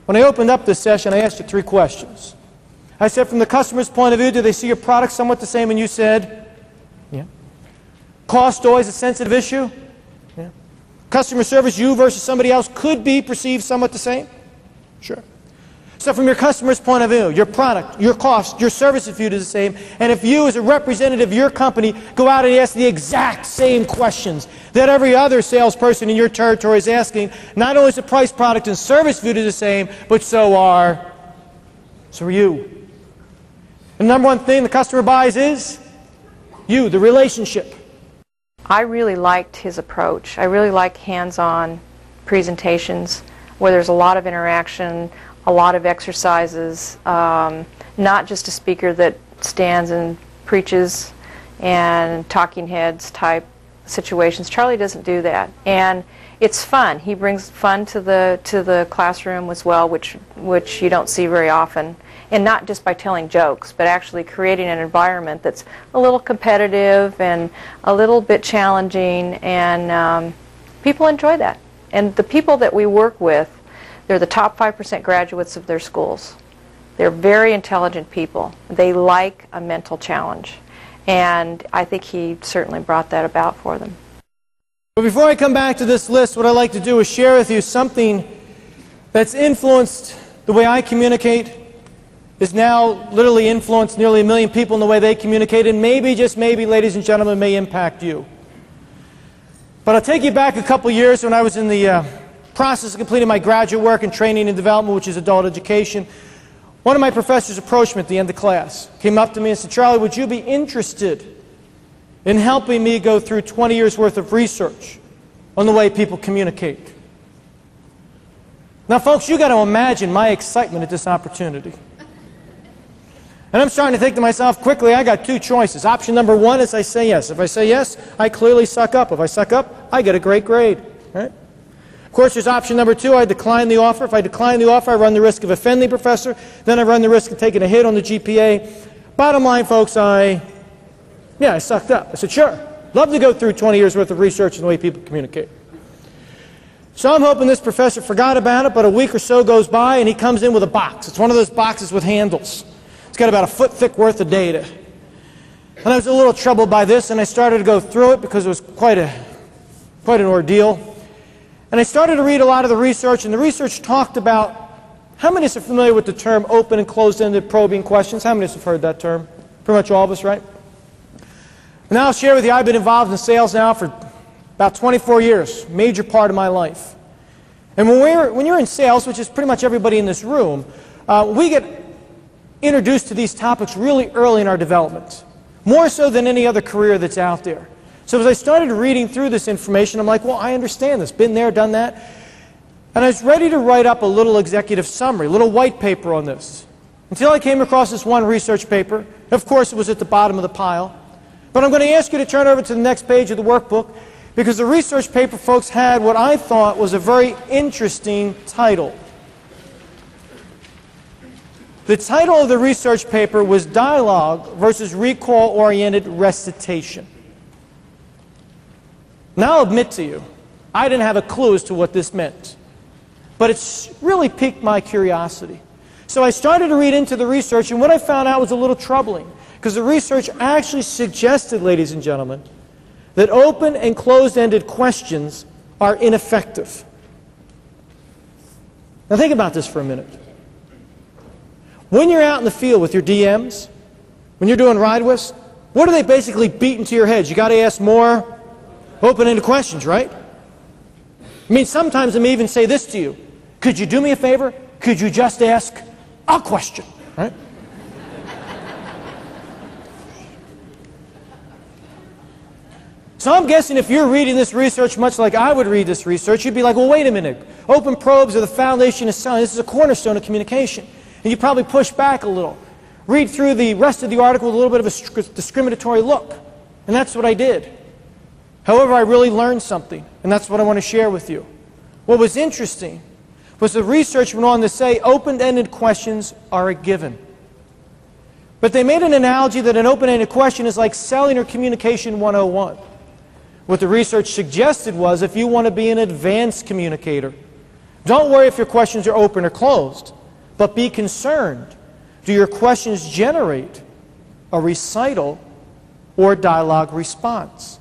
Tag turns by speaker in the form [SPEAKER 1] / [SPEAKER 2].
[SPEAKER 1] When I opened up this session, I asked you 3 questions. I said, from the customer's point of view, do they see your product somewhat the same? And you said, yeah. Cost always a sensitive issue? Yeah. Customer service, you versus somebody else, could be perceived somewhat the same? Sure. So from your customer's point of view, your product, your cost, your service is viewed as the same. And if you, as a representative of your company, go out and ask the exact same questions that every other salesperson in your territory is asking, not only is the price, product, and service viewed as the same, but so are you. The number one thing the customer buys is you, the relationship.
[SPEAKER 2] I really liked his approach. I really like hands-on presentations where there's a lot of interaction, a lot of exercises, not just a speaker that stands and preaches and talking heads type situations. Charlie doesn't do that, and it's fun. He brings fun to the classroom as well, which you don't see very often, and not just by telling jokes, but actually creating an environment that's a little competitive and a little bit challenging, and people enjoy that. And the people that we work with, they're the top 5% graduates of their schools. They're very intelligent people. They like a mental challenge. And I think he certainly brought that about for them.
[SPEAKER 1] But before I come back to this list, what I'd like to do is share with you something that's influenced the way I communicate, is now literally influenced nearly 1 million people in the way they communicate, and maybe, just maybe, ladies and gentlemen, may impact you. But I'll take you back a couple years when I was in the process of completing my graduate work in training and development, which is adult education. One of my professors approached me at the end of class, came up to me and said, Charlie, would you be interested in helping me go through 20 years worth of research on the way people communicate? Now folks, you got to imagine my excitement at this opportunity. And I'm starting to think to myself, quickly, I got 2 choices. Option number 1 is I say yes. If I say yes, I clearly suck up. If I suck up, I get a great grade. Right? Of course, there's option number 2, I decline the offer. If I decline the offer, I run the risk of offending the professor. Then I run the risk of taking a hit on the GPA. Bottom line, folks, I sucked up. I said, sure, love to go through 20 years worth of research on the way people communicate. So I'm hoping this professor forgot about it, but a week or so goes by and he comes in with a box. It's one of those boxes with handles. It's got about a foot thick worth of data. And I was a little troubled by this, and I started to go through it because it was quite an ordeal. And I started to read a lot of the research, and the research talked about, how many of us are familiar with the term open and closed-ended probing questions? How many of us have heard that term? Pretty much all of us, right? Now I'll share with you, I've been involved in sales now for about 24 years, major part of my life. And when you're in sales, which is pretty much everybody in this room, we get introduced to these topics really early in our development, more so than any other career that's out there. So as I started reading through this information, I'm like, well, I understand this, been there, done that. And I was ready to write up a little executive summary, a little white paper on this, until I came across this one research paper. Of course, it was at the bottom of the pile. But I'm going to ask you to turn over to the next page of the workbook, because the research paper, folks, had what I thought was a very interesting title. The title of the research paper was Dialogue versus Recall-Oriented Recitation. Now I'll admit to you, I didn't have a clue as to what this meant. But it's really piqued my curiosity. So I started to read into the research, and what I found out was a little troubling, because the research actually suggested, ladies and gentlemen, that open and closed-ended questions are ineffective. Now think about this for a minute. When you're out in the field with your DMs, when you're doing ride-withs, what are they basically beat into your heads? You got to ask more open-ended questions, right? I mean, sometimes they may even say this to you. Could you do me a favor? Could you just ask a question, right? So I'm guessing if you're reading this research much like I would read this research, you'd be like, well, wait a minute. Open probes are the foundation of selling. This is a cornerstone of communication. And you probably push back a little. Read through the rest of the article with a little bit of a discriminatory look. And that's what I did. However, I really learned something, and that's what I want to share with you. What was interesting was the research went on to say open-ended questions are a given. But they made an analogy that an open-ended question is like selling or communication 101. What the research suggested was if you want to be an advanced communicator, Don't worry if your questions are open or closed, but be concerned. Do your questions generate a recital or dialogue response?